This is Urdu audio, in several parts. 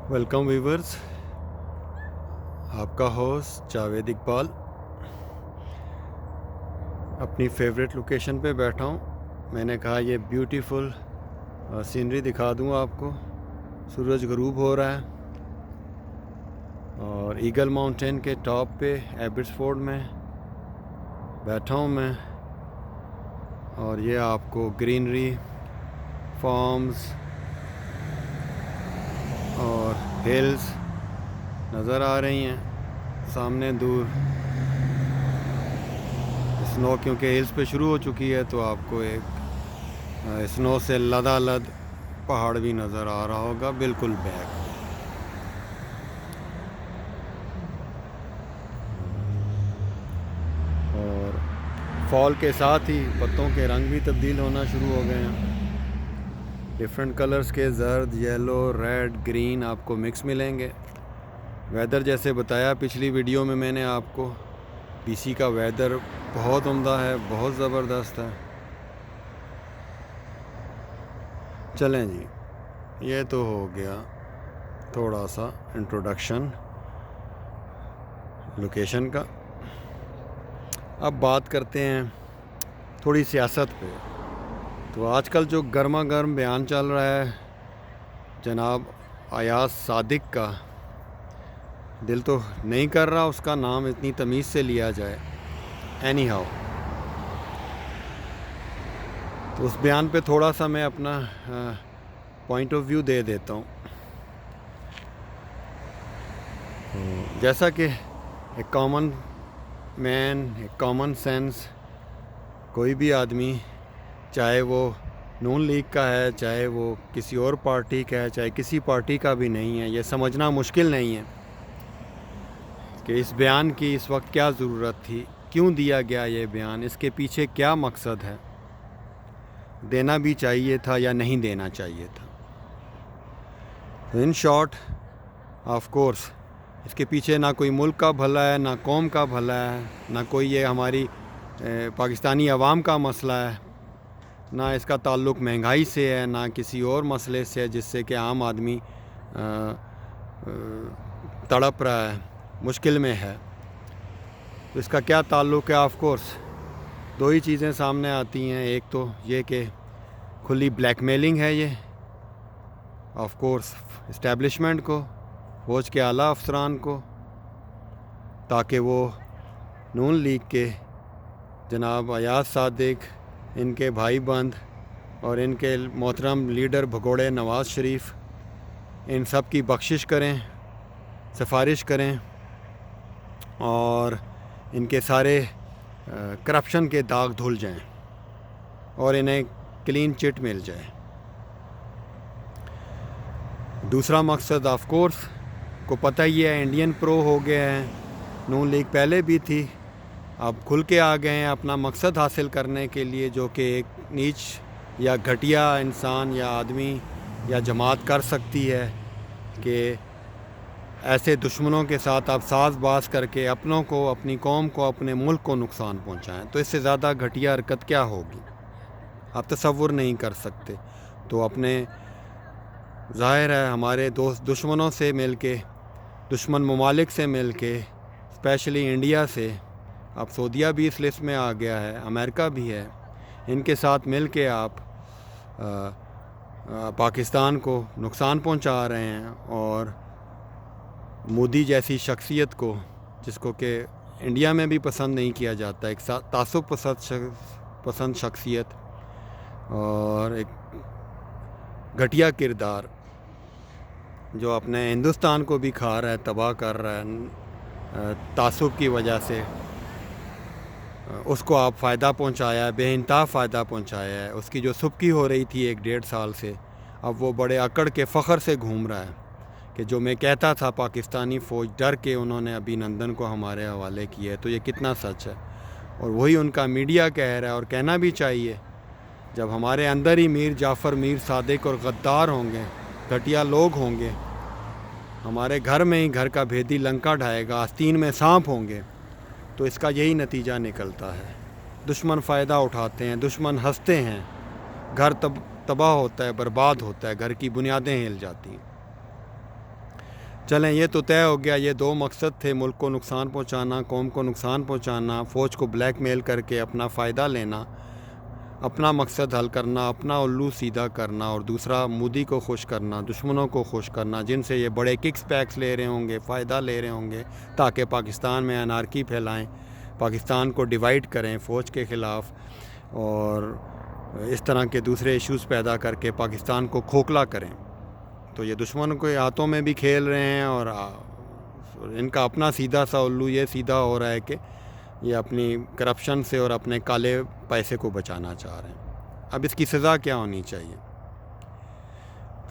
ویلکم ویورز، آپ کا ہوسٹ جاوید اقبال اپنی فیوریٹ لوکیشن پہ بیٹھا ہوں۔ میں نے کہا یہ بیوٹیفل سینری دکھا دوں آپ کو۔ سورج غروب ہو رہا ہے اور ایگل ماؤنٹین کے ٹاپ پہ ایبٹسفورڈ میں بیٹھا ہوں میں، اور یہ آپ کو گرینری، فارمز اور ہلز نظر آ رہی ہیں سامنے دور۔ سنو کیونکہ ہلز پہ شروع ہو چکی ہے تو آپ کو ایک سنو سے لدالد پہاڑ بھی نظر آ رہا ہوگا بالکل بیک۔ اور فال کے ساتھ ہی پتوں کے رنگ بھی تبدیل ہونا شروع ہو گئے ہیں۔ ڈفرینٹ کلرز کے زرد، یلو، ریڈ، گرین آپ کو مکس ملیں گے۔ ویدر جیسے بتایا پچھلی ویڈیو میں نے آپ کو، بی سی کا ویدر بہت عمدہ ہے، بہت زبردست ہے۔ چلیں جی، یہ تو ہو گیا تھوڑا سا انٹروڈکشن لوکیشن کا۔ اب بات کرتے ہیں تھوڑی سیاست پہ۔ تو آج کل جو گرما گرم بیان چل رہا ہے جناب ایاز صادق کا، دل تو نہیں کر رہا اس کا نام اتنی تمیز سے لیا جائے، اینی ہاؤ۔ تو اس بیان پہ تھوڑا سا میں اپنا پوائنٹ آف ویو دے دیتا ہوں۔ جیسا کہ ایک کامن مین، ایک کامن سینس، کوئی بھی آدمی، چاہے وہ نون لیگ کا ہے، چاہے وہ کسی اور پارٹی کا ہے، چاہے کسی پارٹی کا بھی نہیں ہے، یہ سمجھنا مشکل نہیں ہے کہ اس بیان کی اس وقت کیا ضرورت تھی، کیوں دیا گیا یہ بیان، اس کے پیچھے کیا مقصد ہے، دینا بھی چاہیے تھا یا نہیں دینا چاہیے تھا۔ ان شارٹ، آف کورس اس کے پیچھے نہ کوئی ملک کا بھلا ہے، نہ قوم کا بھلا ہے، نہ کوئی یہ ہماری پاکستانی عوام کا مسئلہ ہے، نہ اس کا تعلق مہنگائی سے ہے، نہ کسی اور مسئلے سے ہے جس سے کہ عام آدمی تڑپ رہا ہے، مشکل میں ہے۔ تو اس کا کیا تعلق ہے؟ آف کورس دو ہی چیزیں سامنے آتی ہیں۔ ایک تو یہ کہ کھلی بلیک میلنگ ہے یہ، آف کورس اسٹیبلشمنٹ کو، فوج کے اعلیٰ افسران کو، تاکہ وہ نون لیگ کے جناب ایاز صادق، ان کے بھائی بند اور ان کے محترم لیڈر بھگوڑے نواز شریف، ان سب کی بخشش کریں، سفارش کریں اور ان کے سارے کرپشن کے داغ دھل جائیں اور انہیں کلین چٹ مل جائے۔ دوسرا مقصد آف کورس کو پتہ ہی ہے، انڈین پرو ہو گئے ہیں، نون لیگ پہلے بھی تھی، اب کھل کے آ گئے ہیں اپنا مقصد حاصل کرنے کے لیے، جو کہ ایک نیچ یا گھٹیا انسان یا آدمی یا جماعت کر سکتی ہے، کہ ایسے دشمنوں کے ساتھ آپ ساز باز کر کے اپنوں کو، اپنی قوم کو، اپنے ملک کو نقصان پہنچائیں۔ تو اس سے زیادہ گھٹیا حرکت کیا ہوگی؟ آپ تصور نہیں کر سکتے۔ تو اپنے ظاہر ہے ہمارے دوست دشمنوں سے مل کے، دشمن ممالک سے مل کے، اسپیشلی انڈیا سے، اب سعودیہ بھی اس لسٹ میں آ گیا ہے، امریکہ بھی ہے، ان کے ساتھ مل کے آپ پاکستان کو نقصان پہنچا رہے ہیں، اور مودی جیسی شخصیت کو، جس کو کہ انڈیا میں بھی پسند نہیں کیا جاتا، ایک تعصب پسند شخصیت اور ایک گھٹیا کردار، جو اپنے ہندوستان کو بھی کھا رہا ہے، تباہ کر رہا ہے تعصب کی وجہ سے، اس کو آپ فائدہ پہنچایا ہے، بے انتہا فائدہ پہنچایا ہے۔ اس کی جو سبکی ہو رہی تھی 1-1.5 سال سے، اب وہ بڑے اکڑ کے فخر سے گھوم رہا ہے کہ جو میں کہتا تھا پاکستانی فوج ڈر کے انہوں نے ابھی نندن کو ہمارے حوالے کیا ہے، تو یہ کتنا سچ ہے۔ اور وہی ان کا میڈیا کہہ رہا ہے، اور کہنا بھی چاہیے۔ جب ہمارے اندر ہی میر جعفر، میر صادق اور غدار ہوں گے، گھٹیا لوگ ہوں گے، ہمارے گھر میں ہی گھر کا بھیدی لنکا ڈھائے گا، آستین میں سانپ ہوں گے، تو اس کا یہی نتیجہ نکلتا ہے۔ دشمن فائدہ اٹھاتے ہیں، دشمن ہنستے ہیں، گھر تباہ ہوتا ہے، برباد ہوتا ہے، گھر کی بنیادیں ہل جاتی ہیں۔ چلیں یہ تو طے ہو گیا، یہ دو مقصد تھے، ملک کو نقصان پہنچانا، قوم کو نقصان پہنچانا، فوج کو بلیک میل کر کے اپنا فائدہ لینا، اپنا مقصد حل کرنا، اپنا الو سیدھا کرنا، اور دوسرا مودی کو خوش کرنا، دشمنوں کو خوش کرنا جن سے یہ بڑے ککس پیکس لے رہے ہوں گے، فائدہ لے رہے ہوں گے، تاکہ پاکستان میں انارکی پھیلائیں، پاکستان کو ڈیوائیڈ کریں فوج کے خلاف، اور اس طرح کے دوسرے ایشوز پیدا کر کے پاکستان کو کھوکھلا کریں۔ تو یہ دشمنوں کے ہاتھوں میں بھی کھیل رہے ہیں، اور ان کا اپنا سیدھا سا الو یہ سیدھا ہو رہا ہے کہ یہ اپنی کرپشن سے اور اپنے کالے پیسے کو بچانا چاہ رہے ہیں۔ اب اس کی سزا کیا ہونی چاہیے؟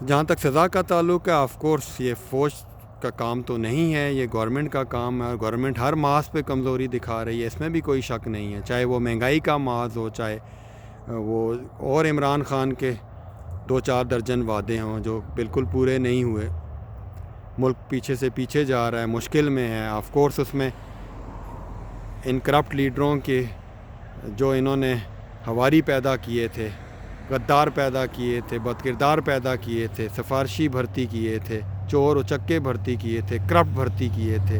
جہاں تک سزا کا تعلق ہے، آف کورس یہ فوج کا کام تو نہیں ہے، یہ گورنمنٹ کا کام ہے، اور گورنمنٹ ہر محاذ پہ کمزوری دکھا رہی ہے، اس میں بھی کوئی شک نہیں ہے، چاہے وہ مہنگائی کا محاذ ہو، چاہے وہ اور عمران خان کے 2-4 درجن وعدے ہوں جو بالکل پورے نہیں ہوئے، ملک پیچھے سے پیچھے جا رہا ہے، مشکل میں ہے۔ آف کورس اس میں ان کرپٹ لیڈروں کے جو انہوں نے ہواری پیدا کیے تھے، غدار پیدا کیے تھے، بد کردار پیدا کیے تھے، سفارشی بھرتی کیے تھے، چور اچکے بھرتی کیے تھے، کرپٹ بھرتی کیے تھے،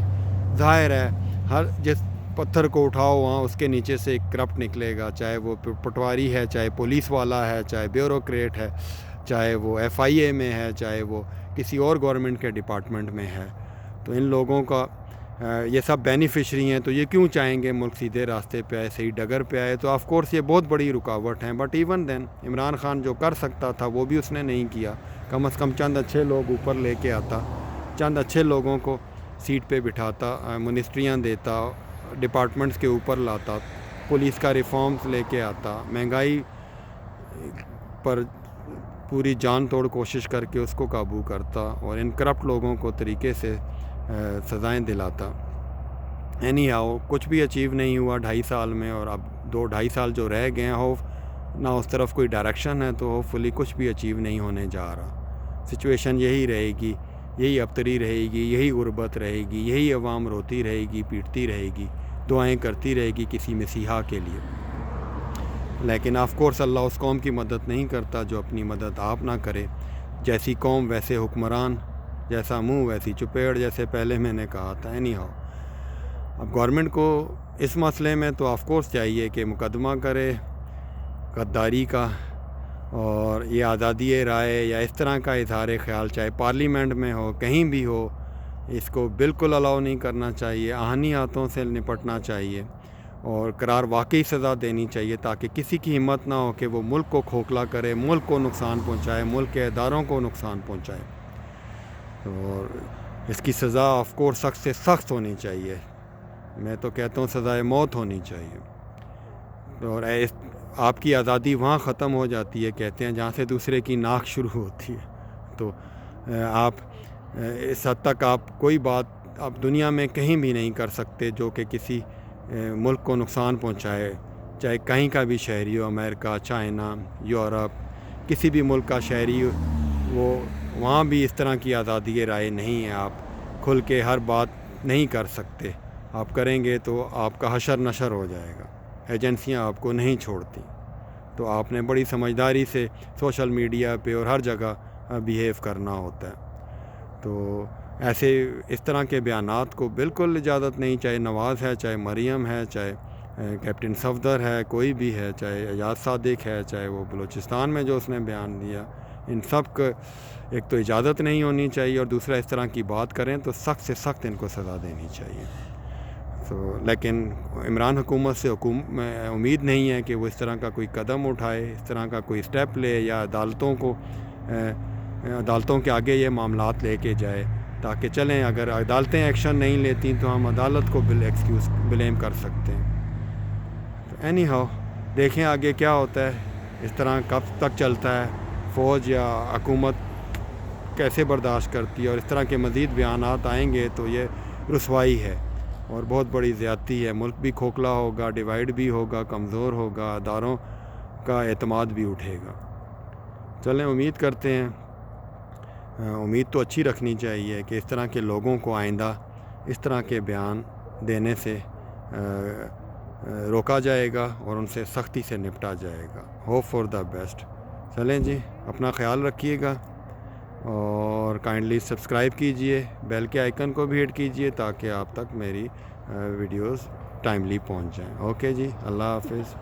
ظاہر ہے ہر جس پتھر کو اٹھاؤ وہاں اس کے نیچے سے ایک کرپٹ نکلے گا، چاہے وہ پٹواری ہے، چاہے پولیس والا ہے، چاہے بیوروکریٹ ہے، چاہے وہ FIA میں ہے، چاہے وہ کسی اور گورنمنٹ کے ڈپارٹمنٹ میں ہے۔ تو ان لوگوں کا یہ سب بینیفیشری ہیں، تو یہ کیوں چاہیں گے ملک سیدھے راستے پہ آئے، صحیح ڈگر پہ آئے؟ تو آف کورس یہ بہت بڑی رکاوٹ ہیں، but even then Imran Khan جو کر سکتا تھا وہ بھی اس نے نہیں کیا۔ کم از کم چند اچھے لوگ اوپر لے کے آتا، چند اچھے لوگوں کو سیٹ پہ بٹھاتا، منسٹریاں دیتا، ڈپارٹمنٹس کے اوپر لاتا، پولیس کا ریفارمز لے کے آتا، مہنگائی پر پوری جان توڑ کوشش کر کے اس کو قابو کرتا، اور ان کرپٹ لوگوں کو طریقے سے سزائیں دلاتا۔ اینی ہاؤ کچھ بھی اچیو نہیں ہوا 2.5 سال میں، اور اب 2-2.5 سال جو رہ گئے ہیں، نہ اس طرف کوئی ڈائریکشن ہے، تو ہوپ فلی کچھ بھی اچیو نہیں ہونے جا رہا۔ سچویشن یہی رہے گی، یہی ابتری رہے گی، یہی غربت رہے گی، یہی عوام روتی رہے گی، پیٹتی رہے گی، دعائیں کرتی رہے گی کسی مسیحا کے لیے۔ لیکن آف کورس اللہ اس قوم کی مدد نہیں کرتا جو اپنی مدد آپ نہ کرے۔ جیسی قوم ویسے حکمران، جیسا منہ ویسی چپیڑ، جیسے پہلے میں نے کہا تھا۔ اینی ہاؤ اب گورنمنٹ کو اس مسئلے میں تو آف کورس چاہیے کہ مقدمہ کرے غداری کا، اور یہ آزادی رائے یا اس طرح کا اظہار خیال چاہے پارلیمنٹ میں ہو، کہیں بھی ہو، اس کو بالکل الاؤ نہیں کرنا چاہیے، آہنی ہاتھوں سے نپٹنا چاہیے، اور قرار واقعی سزا دینی چاہیے، تاکہ کسی کی ہمت نہ ہو کہ وہ ملک کو کھوکھلا کرے، ملک کو نقصان پہنچائے، ملک کے اداروں کو نقصان پہنچائے۔ اور اس کی سزا آف کورس سخت سے سخت ہونی چاہیے، میں تو کہتا ہوں سزائے موت ہونی چاہیے۔ اور آپ کی آزادی وہاں ختم ہو جاتی ہے، کہتے ہیں، جہاں سے دوسرے کی ناک شروع ہوتی ہے۔ تو آپ اس حد تک آپ کوئی بات آپ دنیا میں کہیں بھی نہیں کر سکتے جو کہ کسی ملک کو نقصان پہنچائے، چاہے کہیں کا بھی شہری ہو، امریکہ، چائنا، یورپ، کسی بھی ملک کا شہری ہو، وہ وہاں بھی اس طرح کی آزادی رائے نہیں ہے۔ آپ کھل کے ہر بات نہیں کر سکتے، آپ کریں گے تو آپ کا حشر نشر ہو جائے گا، ایجنسیاں آپ کو نہیں چھوڑتی۔ تو آپ نے بڑی سمجھداری سے سوشل میڈیا پہ اور ہر جگہ بیہیو کرنا ہوتا ہے۔ تو ایسے اس طرح کے بیانات کو بالکل اجازت نہیں، چاہے نواز ہے، چاہے مریم ہے، چاہے کیپٹن صفدر ہے، کوئی بھی ہے، چاہے ایاز صادق ہے، چاہے وہ بلوچستان میں جو اس نے بیان دیا، ان سب کو ایک تو اجازت نہیں ہونی چاہیے، اور دوسرا اس طرح کی بات کریں تو سخت سے سخت ان کو سزا دینی چاہیے۔ لیکن عمران حکومت سے امید نہیں ہے کہ وہ اس طرح کا کوئی قدم اٹھائے، اس طرح کا کوئی سٹیپ لے، یا عدالتوں کے آگے یہ معاملات لے کے جائے، تاکہ چلیں اگر عدالتیں ایکشن نہیں لیتی تو ہم عدالت کو بلیم کر سکتے ہیں۔ تو اینی ہاؤ دیکھیں آگے کیا ہوتا ہے، اس طرح کب تک چلتا ہے، فوج یا حکومت کیسے برداشت کرتی ہے، اور اس طرح کے مزید بیانات آئیں گے تو یہ رسوائی ہے اور بہت بڑی زیادتی ہے، ملک بھی کھوکھلا ہوگا، ڈیوائیڈ بھی ہوگا، کمزور ہوگا، اداروں کا اعتماد بھی اٹھے گا۔ چلیں امید کرتے ہیں، امید تو اچھی رکھنی چاہیے کہ اس طرح کے لوگوں کو آئندہ اس طرح کے بیان دینے سے روکا جائے گا اور ان سے سختی سے نپٹا جائے گا۔ Hope for the best. چلیں جی، اپنا خیال رکھیے گا، اور کائنڈلی سبسکرائب کیجئے، بیل کے آئیکن کو بھی ہٹ کیجئے تاکہ آپ تک میری ویڈیوز ٹائملی پہنچ جائیں۔ اوکے جی، اللہ حافظ۔